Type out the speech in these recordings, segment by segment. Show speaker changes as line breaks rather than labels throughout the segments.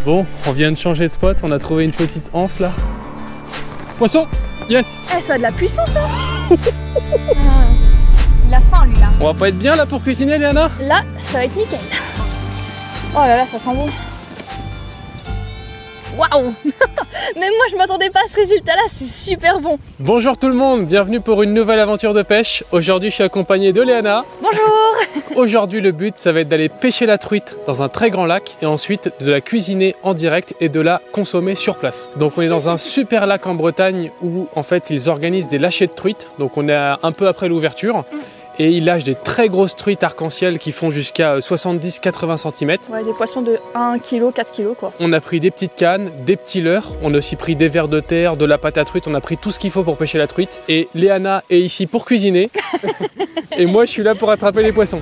Bon, on vient de changer de spot, on a trouvé une petite anse là. Poisson! Yes!
Eh, ça a de la puissance, hein.
Il a faim lui là.
On va pas être bien là pour cuisiner, Léana?
Là, ça va être nickel. Oh là là, ça sent bon. Waouh. Même moi, je m'attendais pas à ce résultat-là, c'est super bon.
Bonjour tout le monde, bienvenue pour une nouvelle aventure de pêche. Aujourd'hui, je suis accompagné de Léana.
Bonjour.
Aujourd'hui, le but, ça va être d'aller pêcher la truite dans un très grand lac et ensuite de la cuisiner en direct et de la consommer sur place. Donc, on est dans un super lac en Bretagne où, en fait, ils organisent des lâchers de truites. Donc, on est un peu après l'ouverture. Et ils lâchent des très grosses truites arc-en-ciel qui font jusqu'à 70-80 cm.
Ouais, des poissons de 1 kg, 4 kg quoi.
On a pris des petites cannes, des petits leurres, on a aussi pris des vers de terre, de la pâte à truite, on a pris tout ce qu'il faut pour pêcher la truite. Et Léana est ici pour cuisiner. Et moi je suis là pour attraper les poissons.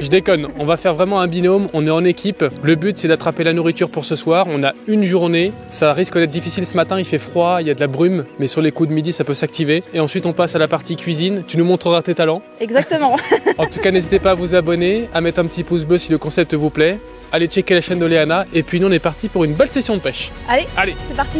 Je déconne, on va faire vraiment un binôme, on est en équipe. Le but c'est d'attraper la nourriture pour ce soir. On a une journée, ça risque d'être difficile ce matin, il fait froid, il y a de la brume, mais sur les coups de midi ça peut s'activer. Et ensuite on passe à la partie cuisine, tu nous montreras tes talents.
Exactement.
En tout cas, n'hésitez pas à vous abonner, à mettre un petit pouce bleu si le concept vous plaît. Allez checker la chaîne de Léana. Et puis nous, on est parti pour une belle session de pêche.
Allez. C'est parti.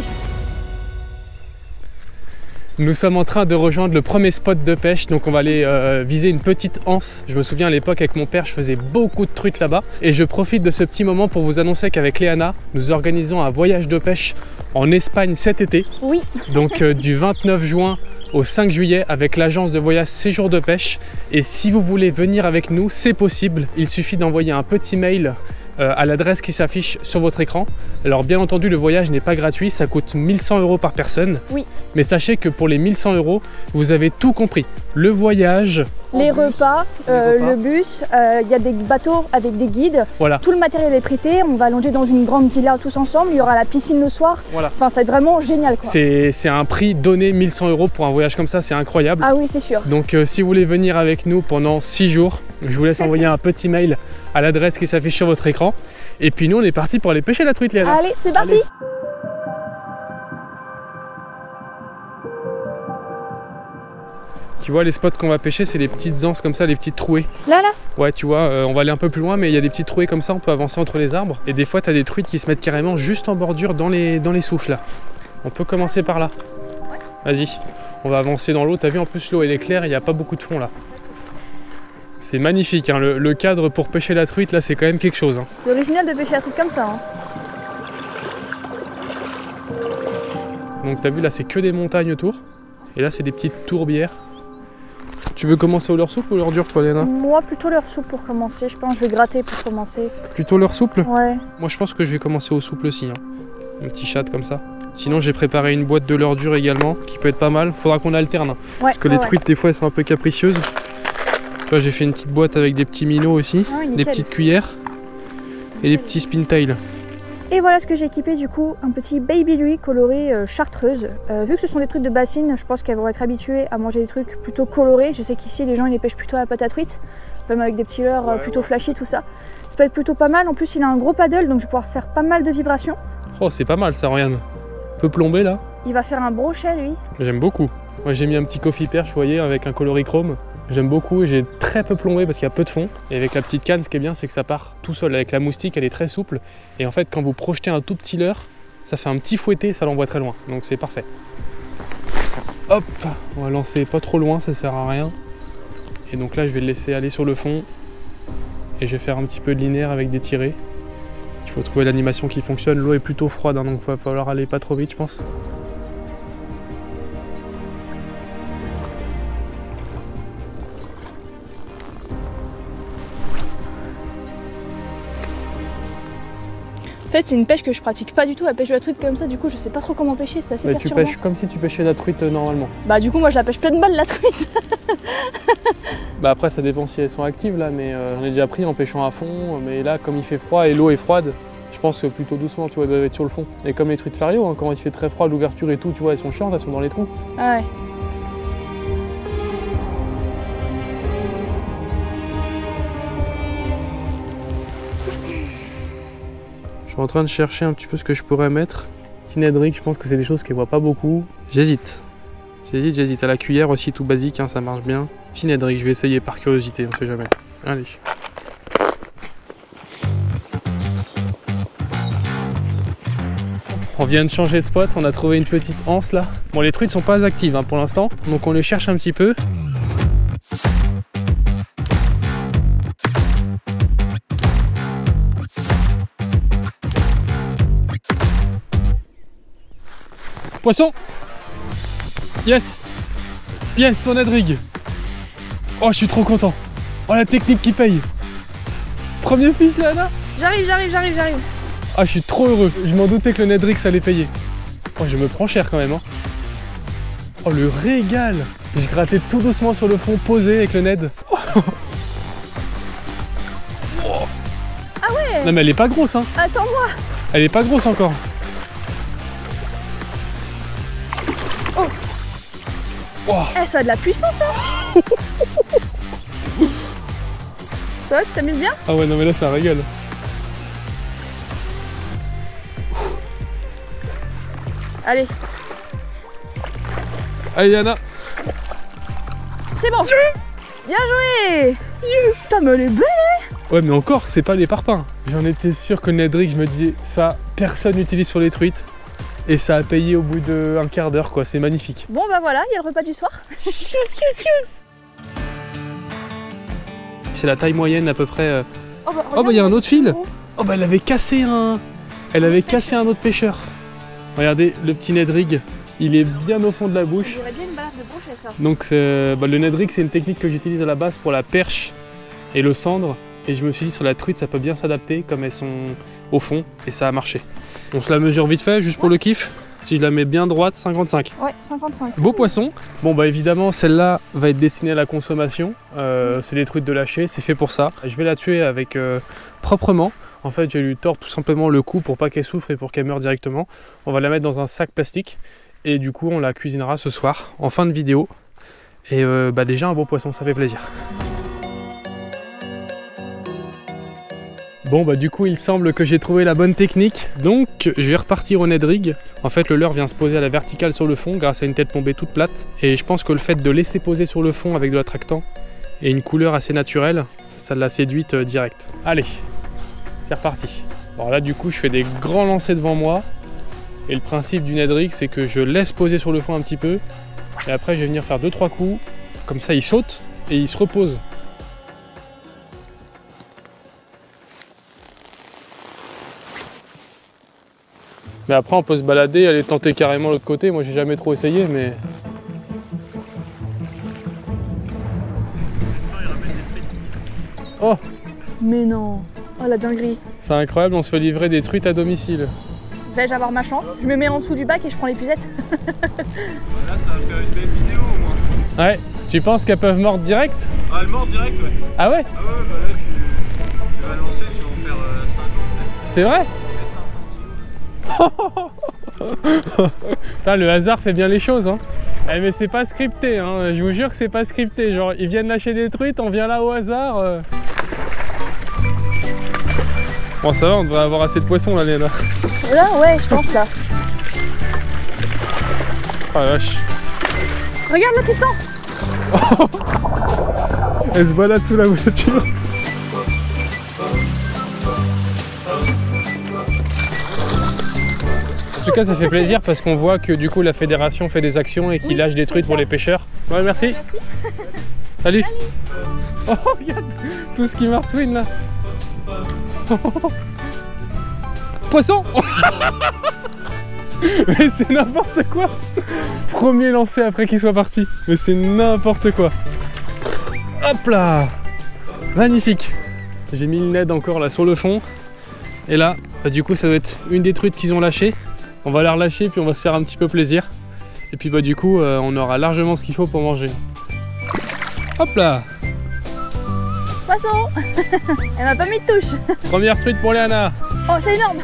Nous sommes en train de rejoindre le premier spot de pêche. Donc on va aller viser une petite anse. Je me souviens à l'époque avec mon père, je faisais beaucoup de truites là-bas. Et je profite de ce petit moment pour vous annoncer qu'avec Léana, nous organisons un voyage de pêche en Espagne cet été.
Oui.
Donc du 29 juin au 5 juillet avec l'agence de voyage Séjour de Pêche. Et si vous voulez venir avec nous, c'est possible. Il suffit d'envoyer un petit mail à l'adresse qui s'affiche sur votre écran. Alors bien entendu, le voyage n'est pas gratuit, ça coûte 1 100 € par personne.
Oui.
Mais sachez que pour les 1 100 €, vous avez tout compris. Le voyage,
Les repas, le bus, il y a des bateaux avec des guides.
voilà.
Tout le matériel est prêté, on va longer dans une grande villa tous ensemble, il y aura la piscine le soir.
Voilà.
Enfin, ça va être vraiment génial quoi.
C'est un prix donné, 1 100 € pour un voyage comme ça, c'est incroyable.
Ah oui, c'est sûr.
Donc si vous voulez venir avec nous pendant 6 jours, je vous laisse envoyer un petit mail à l'adresse qui s'affiche sur votre écran. Et puis nous, on est parti pour aller pêcher la truite, Léana.
Allez, c'est parti.
Allez. Tu vois, les spots qu'on va pêcher, c'est les petites anses comme ça, les petites trouées.
Là.
Ouais, tu vois, on va aller un peu plus loin, mais il y a des petites trouées comme ça, on peut avancer entre les arbres. Et des fois, tu as des truites qui se mettent carrément juste en bordure dans les souches là. On peut commencer par là. Vas-y, on va avancer dans l'eau. T'as vu, en plus, l'eau elle est claire, il n'y a pas beaucoup de fond là. C'est magnifique, hein. Le cadre pour pêcher la truite là, c'est quand même quelque chose. Hein.
C'est original de pêcher un truc comme ça. Hein.
Donc t'as vu, là c'est que des montagnes autour. Et là c'est des petites tourbières. Tu veux commencer au leurre souple ou au leurre dur, toi, Léana?
Moi, plutôt leurre souple pour commencer. Je pense que je vais gratter pour commencer.
Plutôt leurre souple?
Ouais.
Moi je pense que je vais commencer au souple aussi. Hein. Un petit chat comme ça. Sinon j'ai préparé une boîte de leurre dur également, qui peut être pas mal. Faudra qu'on alterne. Hein.
Ouais,
Parce que les truites des fois elles sont un peu capricieuses. Là j'ai fait une petite boîte avec des petits minots aussi,
Ah oui,
des petites cuillères et des petits spintails.
Et voilà ce que j'ai équipé du coup, un petit baby lui coloré chartreuse. Vu que ce sont des truites de bassine, je pense qu'elles vont être habituées à manger des trucs plutôt colorés. Je sais qu'ici les gens ils les pêchent plutôt à la pâte à truite, même avec des petits leurres plutôt flashy tout ça. Ça peut être plutôt pas mal, en plus il a un gros paddle donc je vais pouvoir faire pas mal de vibrations.
Oh c'est pas mal ça, regarde. Peu plombé là.
Il va faire un brochet lui.
J'aime beaucoup. Moi j'ai mis un petit coffee perche, vous voyez, avec un colorichrome. J'aime beaucoup et j'ai très peu plombé parce qu'il y a peu de fond. Et avec la petite canne, ce qui est bien, c'est que ça part tout seul. Avec la moustique, elle est très souple. Et en fait, quand vous projetez un tout petit leurre, ça fait un petit fouetté et ça l'envoie très loin. Donc c'est parfait. Hop, on va lancer pas trop loin, ça sert à rien. Et donc là, je vais le laisser aller sur le fond. Et je vais faire un petit peu de linéaire avec des tirés. Il faut trouver l'animation qui fonctionne. L'eau est plutôt froide, hein, donc il va falloir aller pas trop vite, je pense.
En fait c'est une pêche que je pratique pas du tout, la pêche de la truite comme ça, du coup je sais pas trop comment pêcher, c'est assez
Mais tu
perturbant.
pêches comme si tu pêchais la truite normalement.
Bah du coup moi je la pêche plein de balles la truite.
Bah après ça dépend si elles sont actives là, mais j'en ai déjà pris en pêchant à fond, mais là comme il fait froid et l'eau est froide, je pense que plutôt doucement tu vois, elles doivent être sur le fond. Et comme les truites fario, hein, quand il fait très froid, l'ouverture et tout, tu vois, elles sont chiantes, elles sont dans les trous.
Ah ouais.
Je suis en train de chercher un petit peu ce que je pourrais mettre. Tinedric, je pense que c'est des choses qu'elle voit pas beaucoup. J'hésite. J'hésite. À la cuillère aussi, tout basique, hein, ça marche bien. Tinedric, je vais essayer par curiosité, on sait jamais. Allez. On vient de changer de spot, on a trouvé une petite anse là. Bon, les truites sont pas actives hein, pour l'instant, donc on les cherche un petit peu. Poisson! Yes! Yes, on a drigue! Oh, je suis trop content! Oh, la technique qui paye! Premier fiche là, Anna!
J'arrive.
Ah, je suis trop heureux! Je m'en doutais que le Nedrix allait payer. Oh, je me prends cher quand même, hein! Oh, le régal! Je grattais tout doucement sur le fond, posé avec le Ned.
Ah ouais!
Non, mais elle est pas grosse, hein!
Attends-moi!
Elle est pas grosse encore!
Oh!
Wow.
Eh, ça a de la puissance, hein. Ça va, tu t'amuses bien?
Ah ouais, non mais là ça régale.
Allez.
Allez Yana.
C'est bon. Yes. Bien joué. Yes. Ça me l'est belle.
Ouais mais encore, c'est pas les parpaings. J'en étais sûr que le Nedrix, je me disais, ça, personne n'utilise sur les truites. Et ça a payé au bout d'un quart d'heure quoi, c'est magnifique.
Bon bah voilà, il y a le repas du soir.
C'est la taille moyenne à peu près.
Oh bah
il y a un autre fil. Oh bah elle avait cassé un... Elle avait cassé un autre pêcheur. Regardez, le petit Nedrig, il est bien au fond de la bouche.
J'aurais bien une balade de brochet ça.
Donc le Nedrig, c'est une technique que j'utilise à la base pour la perche et le cendre. Et je me suis dit sur la truite ça peut bien s'adapter comme elles sont au fond et ça a marché. On se la mesure vite fait juste pour le kiff. Si je la mets bien droite, 55.
Ouais, 55.
Beau poisson. Bon bah évidemment celle-là va être destinée à la consommation. C'est des truites de lâcher, c'est fait pour ça. Je vais la tuer avec proprement. En fait j'ai lui tordre tout simplement le cou pour pas qu'elle souffre et pour qu'elle meure directement. On va la mettre dans un sac plastique et du coup on la cuisinera ce soir en fin de vidéo. Et bah déjà un beau poisson, ça fait plaisir. Bon bah du coup il semble que j'ai trouvé la bonne technique, donc je vais repartir au Nedrig. En fait le leurre vient se poser à la verticale sur le fond grâce à une tête tombée toute plate. Et je pense que le fait de laisser poser sur le fond avec de l'attractant et une couleur assez naturelle, ça l'a séduite direct. Allez, c'est reparti. Alors là du coup je fais des grands lancers devant moi. Et le principe du Nedrig c'est que je laisse poser sur le fond un petit peu. Et après je vais venir faire 2-3 coups, comme ça il saute et il se repose. Mais après on peut se balader, aller tenter carrément l'autre côté. Moi j'ai jamais trop essayé mais... Oh!
Mais non! Oh la dinguerie!
C'est incroyable, on se fait livrer des truites à domicile.
Vais-je avoir ma chance? Je me mets en dessous du bac et je prends l'épuisette.
Là ça va faire une belle vidéo au moins.
Ouais, tu penses qu'elles peuvent mordre direct?
Ah elle mord direct ouais.
Ah ouais?
Ah ouais bah là tu vas lancer, tu vas en faire 50.
C'est vrai? Putain, le hasard fait bien les choses hein. Eh, mais c'est pas scripté hein, je vous jure que c'est pas scripté. Genre ils viennent lâcher des truites, on vient là au hasard. Bon ça va, on devrait avoir assez de poissons là Léna.
Là ouais, je pense là.
Oh la vache.
Regarde là Tristan!
Elle se balade sous la voiture. En tout cas ça fait plaisir parce qu'on voit que du coup la fédération fait des actions et qu'il lâche des truites pour les pêcheurs. Ouais merci. Salut. Oh regarde tout ce qui marsouine là. Poisson. Mais c'est n'importe quoi. Premier lancé après qu'il soit parti. Mais c'est n'importe quoi. Hop là. Magnifique. J'ai mis le Ned encore là sur le fond. Et là, bah, du coup ça doit être une des truites qu'ils ont lâchées. On va la relâcher puis on va se faire un petit peu plaisir. Et puis bah du coup on aura largement ce qu'il faut pour manger. Hop là.
Poisson. Elle m'a pas mis de touche.
Première truite pour Léana.
Oh c'est énorme.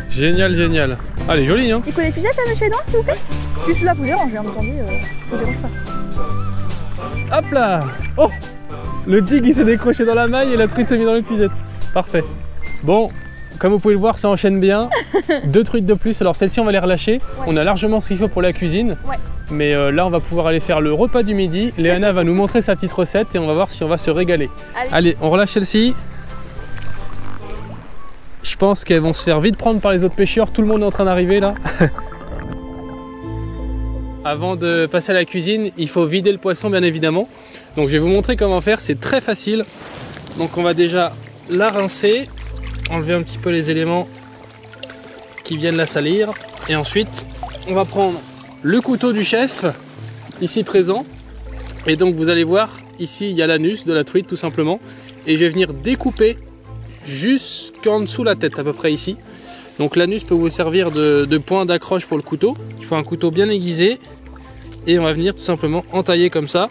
Génial, génial. Allez, joli hein.
Petit coup d'épuisette à monsieur Edouard s'il vous plaît. Je suis là, vous dérange bien entendu, vous dérange pas.
Hop là. Oh, le jig il s'est décroché dans la maille et la truite s'est mise dans l'épuisette. Parfait. Bon, comme vous pouvez le voir, ça enchaîne bien. 2 truites de plus. Alors celle-ci on va les relâcher. Ouais. On a largement ce qu'il faut pour la cuisine. Ouais. Mais là on va pouvoir aller faire le repas du midi. Léana va nous montrer sa petite recette et on va voir si on va se régaler. Allez, on relâche celle-ci. Je pense qu'elles vont se faire vite prendre par les autres pêcheurs. Tout le monde est en train d'arriver là. Avant de passer à la cuisine, il faut vider le poisson bien évidemment. Donc je vais vous montrer comment faire, c'est très facile. Donc on va déjà la rincer, enlever un petit peu les éléments qui viennent la salir. Et ensuite, on va prendre le couteau du chef, ici présent. Et donc vous allez voir, ici il y a l'anus de la truite tout simplement. Et je vais venir découper jusqu'en dessous la tête, à peu près ici. Donc l'anus peut vous servir de point d'accroche pour le couteau. Il faut un couteau bien aiguisé. Et on va venir tout simplement entailler comme ça.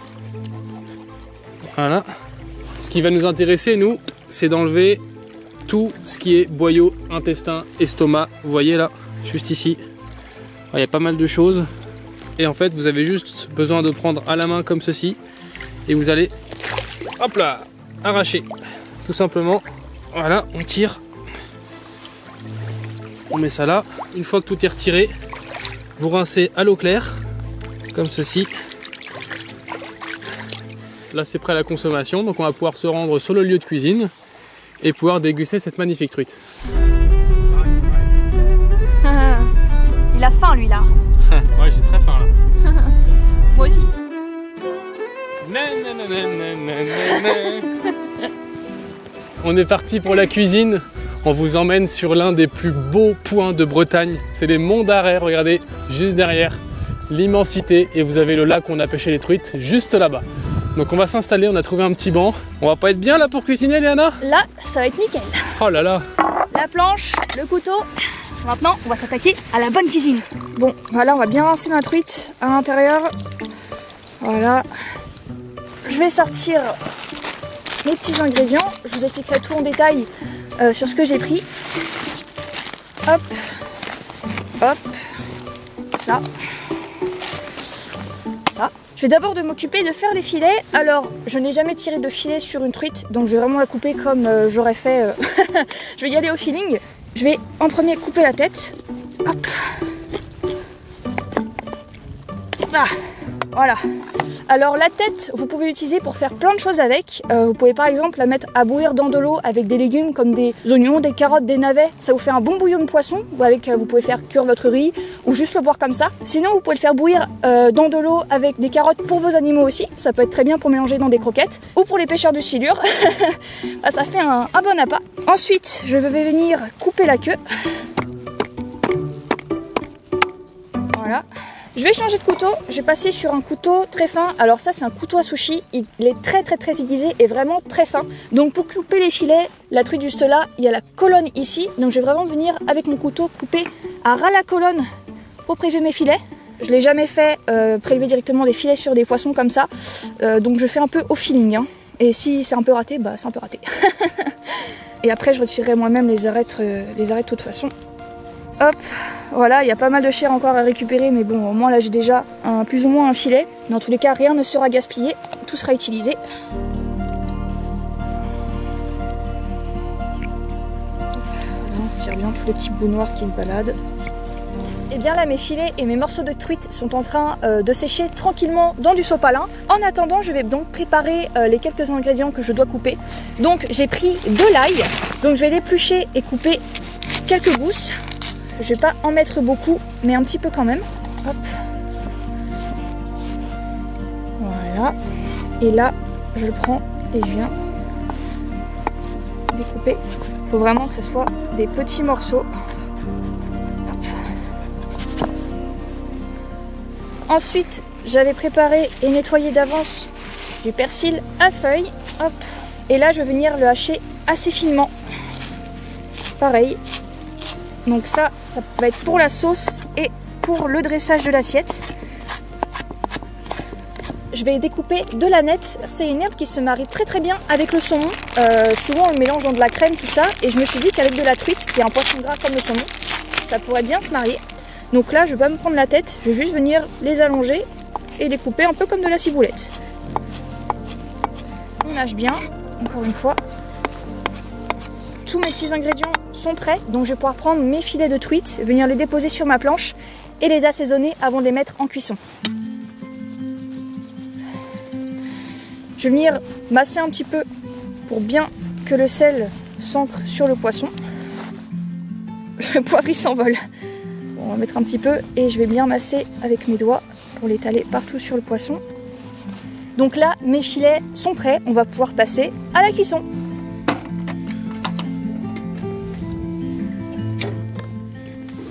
Voilà. Ce qui va nous intéresser, nous, c'est d'enlever tout ce qui est boyau, intestin, estomac. Vous voyez là, juste ici. Il y a pas mal de choses. Et en fait, vous avez juste besoin de prendre à la main comme ceci. Et vous allez, hop là, arracher. Tout simplement. Voilà, on tire. On met ça là. Une fois que tout est retiré, vous rincez à l'eau claire, comme ceci. Là, c'est prêt à la consommation, donc on va pouvoir se rendre sur le lieu de cuisine et pouvoir déguster cette magnifique truite.
Il a faim, lui, là.
Ouais, j'ai très faim, là.
Moi aussi.
On est parti pour la cuisine. On vous emmène sur l'un des plus beaux points de Bretagne. C'est les monts d'Arrée, regardez, juste derrière. L'immensité, et vous avez le lac où on a pêché les truites, juste là-bas. Donc on va s'installer, on a trouvé un petit banc. On va pas être bien là pour cuisiner, Léana?
Là, ça va être nickel.
Oh là là.
La planche, le couteau. Maintenant, on va s'attaquer à la bonne cuisine. Bon, voilà, on va bien rincer la truite à l'intérieur. Voilà. Je vais sortir mes petits ingrédients. Je vous expliquerai tout en détail sur ce que j'ai pris. Hop, hop, ça. Je vais d'abord m'occuper de faire les filets. Alors, je n'ai jamais tiré de filet sur une truite, donc je vais vraiment la couper comme j'aurais fait. Je vais y aller au feeling. Je vais en premier couper la tête. Hop. Ah, voilà. Alors la tête, vous pouvez l'utiliser pour faire plein de choses avec. Vous pouvez par exemple la mettre à bouillir dans de l'eau avec des légumes comme des oignons, des carottes, des navets. Ça vous fait un bon bouillon de poisson. Ou avec, vous pouvez faire cuire votre riz ou juste le boire comme ça. Sinon, vous pouvez le faire bouillir dans de l'eau avec des carottes pour vos animaux aussi. Ça peut être très bien pour mélanger dans des croquettes. Ou pour les pêcheurs de silure. Ça fait un bon appât. Ensuite, je vais venir couper la queue. Voilà. Je vais changer de couteau, je vais passer sur un couteau très fin. Alors ça, c'est un couteau à sushi, il est très aiguisé et vraiment très fin. Donc pour couper les filets, la truite juste là, il y a la colonne ici. Donc je vais vraiment venir avec mon couteau couper à ras la colonne pour prélever mes filets. Je ne l'ai jamais fait prélever directement des filets sur des poissons comme ça. Donc je fais un peu au feeling. Hein. Et si c'est un peu raté, bah c'est un peu raté. Et après je retirerai moi-même les arêtes de toute façon. Hop, voilà, il y a pas mal de chair encore à récupérer, mais bon, au moins là j'ai déjà plus ou moins un filet. Dans tous les cas, rien ne sera gaspillé, tout sera utilisé. Voilà, on retire bien tous les petits bouts noirs qui se baladent. Et bien là, mes filets et mes morceaux de truite sont en train de sécher tranquillement dans du sopalin. En attendant, je vais donc préparer les quelques ingrédients que je dois couper. Donc j'ai pris de l'ail, donc je vais l'éplucher et couper quelques gousses. Je vais pas en mettre beaucoup, mais un petit peu quand même. Hop. Voilà. Et là, je prends et je viens découper. Il faut vraiment que ce soit des petits morceaux. Hop. Ensuite, j'avais préparé et nettoyé d'avance du persil à feuilles. Hop. Et là, je vais venir le hacher assez finement. Pareil. Donc ça va être pour la sauce et pour le dressage de l'assiette. Je vais découper de l'aneth. C'est une herbe qui se marie très bien avec le saumon. Souvent on le mélange dans de la crème, tout ça. Et je me suis dit qu'avec de la truite, qui est un poisson gras comme le saumon, ça pourrait bien se marier. Donc là, je vais pas me prendre la tête. Je vais juste venir les allonger et les couper un peu comme de la ciboulette. On nage bien, encore une fois. Tous mes petits ingrédients sont prêts, donc je vais pouvoir prendre mes filets de truite, venir les déposer sur ma planche et les assaisonner avant de les mettre en cuisson. Je vais venir masser un petit peu pour bien que le sel s'ancre sur le poisson. le poivre il s'envole. Bon, on va mettre un petit peu et je vais bien masser avec mes doigts pour l'étaler partout sur le poisson. Donc là, mes filets sont prêts, on va pouvoir passer à la cuisson.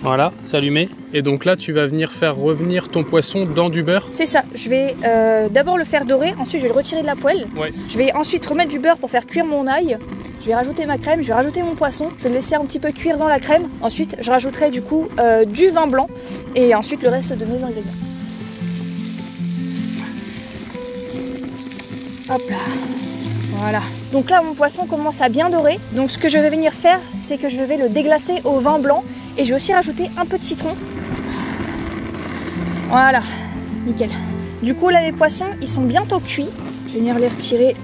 Voilà, c'est allumé. Et donc là, tu vas venir faire revenir ton poisson dans du beurre.
C'est ça, je vais d'abord le faire dorer, ensuite je vais le retirer de la poêle.
Ouais.
Je vais ensuite remettre du beurre pour faire cuire mon ail. Je vais rajouter ma crème, je vais rajouter mon poisson, je vais le laisser un petit peu cuire dans la crème. Ensuite, je rajouterai du coup du vin blanc et ensuite le reste de mes ingrédients. Hop là, voilà. Donc là, mon poisson commence à bien dorer. Donc ce que je vais venir faire, c'est que je vais le déglacer au vin blanc et je vais aussi rajouter un peu de citron. Voilà, nickel. Du coup, là, les poissons, ils sont bientôt cuits. Je vais venir les retirer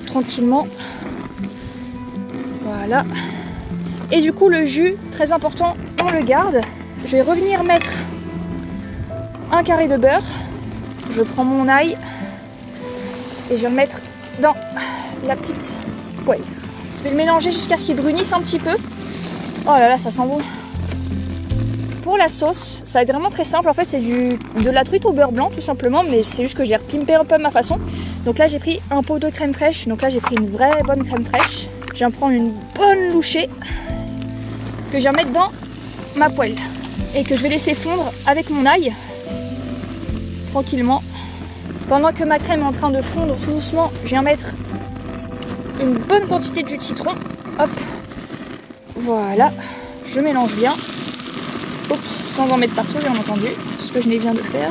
tranquillement. Voilà. Et du coup, le jus, très important, on le garde. Je vais revenir mettre un carré de beurre. Je prends mon ail et je vais le mettre dans la petite poêle. Je vais le mélanger jusqu'à ce qu'il brunisse un petit peu. Oh là là, ça sent bon. Pour la sauce, ça va être vraiment très simple. En fait, c'est de la truite au beurre blanc, tout simplement, mais c'est juste que je l'ai repimpé un peu à ma façon. Donc là, j'ai pris un pot de crème fraîche. Donc là, j'ai pris une vraie bonne crème fraîche. Je vais en prendre une bonne louchée que je vais mettre dans ma poêle et que je vais laisser fondre avec mon ail tranquillement. Pendant que ma crème est en train de fondre tout doucement, je viens mettre une bonne quantité de jus de citron. Hop, voilà, je mélange bien. Oups, sans en mettre partout, bien entendu, ce que je viens de faire.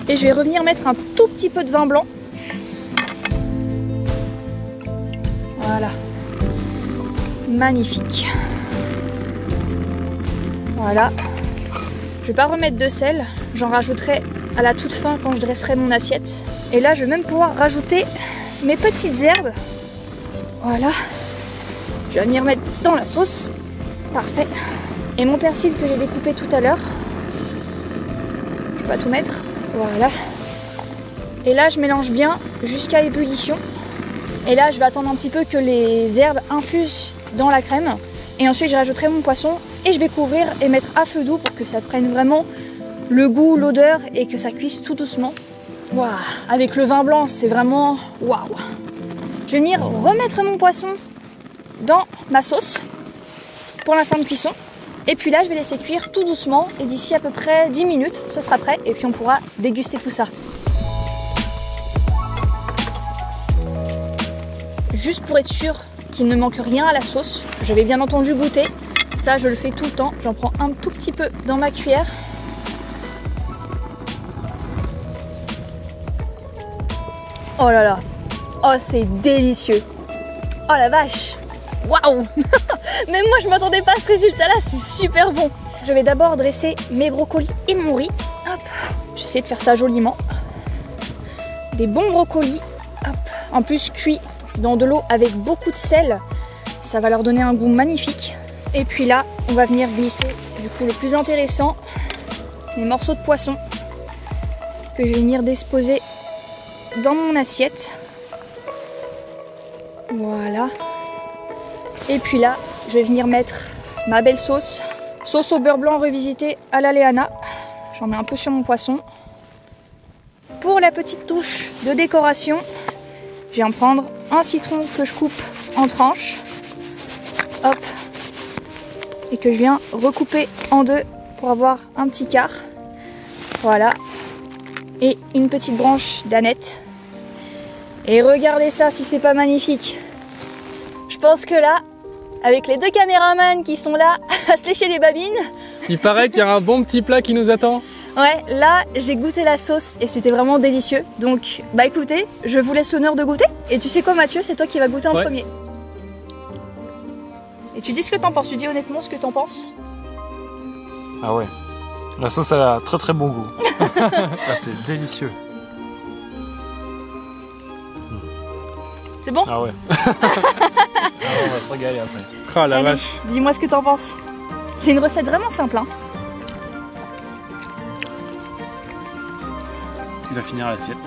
Et je vais revenir mettre un tout petit peu de vin blanc. Voilà. Magnifique. Voilà. Je vais pas remettre de sel, j'en rajouterai à la toute fin quand je dresserai mon assiette. Et là, je vais même pouvoir rajouter mes petites herbes. Voilà. Je vais venir mettre dans la sauce. Parfait. Et mon persil que j'ai découpé tout à l'heure. Je vais pas tout mettre. Voilà. Et là, je mélange bien jusqu'à ébullition. Et là, je vais attendre un petit peu que les herbes infusent dans la crème. Et ensuite, je rajouterai mon poisson et je vais couvrir et mettre à feu doux pour que ça prenne vraiment le goût, l'odeur et que ça cuise tout doucement. Waouh, avec le vin blanc, c'est vraiment waouh. Je vais venir remettre mon poisson dans ma sauce pour la fin de cuisson. Et puis là, je vais laisser cuire tout doucement et d'ici à peu près 10 minutes, ce sera prêt et puis on pourra déguster tout ça. Juste pour être sûr qu'il ne manque rien à la sauce, je vais bien entendu goûter. Ça, je le fais tout le temps. J'en prends un tout petit peu dans ma cuillère. Oh là là, oh c'est délicieux. Oh la vache, waouh. Même moi je m'attendais pas à ce résultat là, c'est super bon. Je vais d'abord dresser mes brocolis et mon riz. Hop, j'essaie de faire ça joliment. Des bons brocolis, hop. En plus cuits dans de l'eau avec beaucoup de sel, ça va leur donner un goût magnifique. Et puis là, on va venir glisser du coup le plus intéressant, les morceaux de poisson que je vais venir disposer dans mon assiette. Voilà. Et puis là, je vais venir mettre ma belle sauce. Sauce au beurre blanc revisitée à la Léana. J'en mets un peu sur mon poisson. Pour la petite touche de décoration, je vais en prendre un citron que je coupe en tranches. Hop. Et que je viens recouper en deux pour avoir un petit quart. Voilà. Et une petite branche d'aneth. Et regardez ça si c'est pas magnifique. Je pense que là, avec les deux caméramans qui sont là à se lécher les babines.
Il paraît qu'il y a un bon petit plat qui nous attend.
Ouais, là j'ai goûté la sauce et c'était vraiment délicieux. Donc bah écoutez, je vous laisse l'honneur de goûter. Et tu sais quoi Mathieu, c'est toi qui vas goûter en premier. Et tu dis ce que t'en penses, tu dis honnêtement ce que t'en penses.
Ah ouais, la sauce a très très bon goût. Ah, c'est délicieux.
C'est bon?
Ah ouais. Ah, on va se régaler après.
Ah la
Allez,
vache.
dis-moi ce que t'en penses. C'est une recette vraiment simple hein.
Il va finir l'assiette.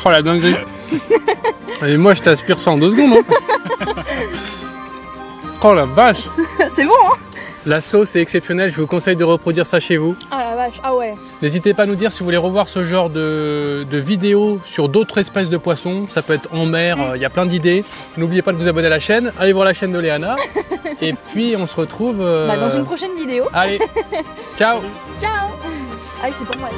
Oh la dinguerie. Et moi je t'aspire ça en 2 secondes. Hein. Oh la vache.
C'est bon hein.
La sauce est exceptionnelle, je vous conseille de reproduire ça chez vous.
Ah la vache, ah ouais.
N'hésitez pas à nous dire si vous voulez revoir ce genre de vidéos sur d'autres espèces de poissons. Ça peut être en mer, il y a plein d'idées. N'oubliez pas de vous abonner à la chaîne, allez voir la chaîne de Léana. Et puis on se retrouve
Dans une prochaine vidéo.
Allez, ciao.
Ciao. Allez, c'est pour moi.